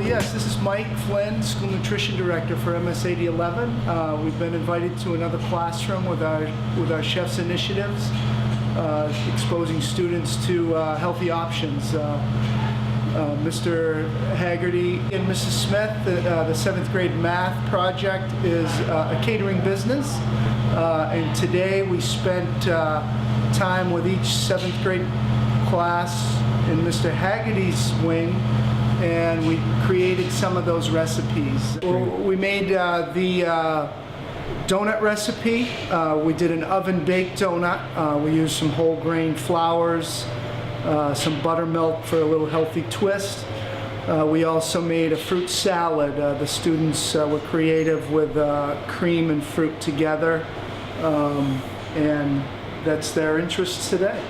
Yes, this is Mike Flynn, School Nutrition Director for MS 8011. We've been invited to another classroom with our chefs initiatives, exposing students to healthy options. Mr. Haggerty and Mrs. Smith, the 7th grade math project is a catering business, and today we spent time with each 7th grade class in Mr. Haggerty's wing, and we created some of those recipes. We made the donut recipe. We did an oven-baked donut. We used some whole grain flours, some buttermilk for a little healthy twist. We also made a fruit salad. The students were creative with cream and fruit together, and that's their interest today.